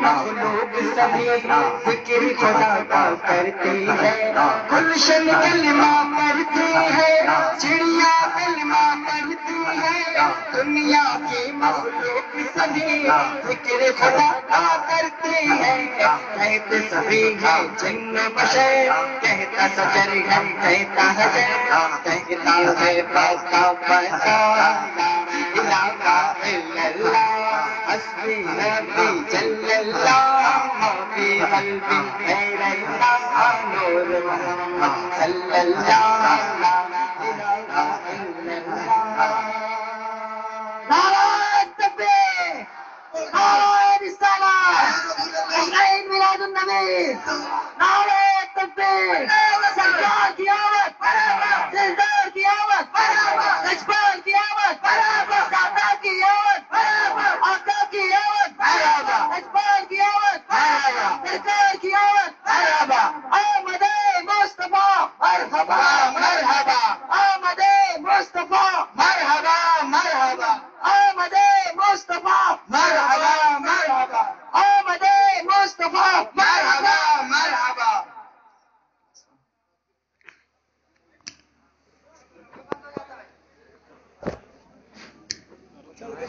مخلوق سبھی ذکر خدا کا کرتی ہے گلشن کلمہ پڑھتی ہے چڑیا کلمہ پڑھتی ہے دنیا کی مخلوق سبھی ذکر خدا کا کرتی ہے کہتے سبھی ہے جن بشر کہتا سجر ہے کہتا حجر کہتا ہے پاکا پاکا لا الہ الا اللہ حسبی ربی جل اللہ فی قلبی غیر اللہ نور محمد صلی اللہ لا الہ الا اللہ نعرہ تکبیر نعرہ رسالت عید میلاد النبی نعرہ تکبیر سرکار کی آمد دلدار کی آمد لجپال کی آمد داتا کی آمد آقا کی آمد لجپال کی آمد سرکار کی آمد آمد مصطفیٰ مرحبا مرحبا آمد مصطفیٰ مرحبا مرحبا آمد مصطفیٰ مرحبا مرحبا آمد مصطفیٰ مرحبا مرحبا چل کے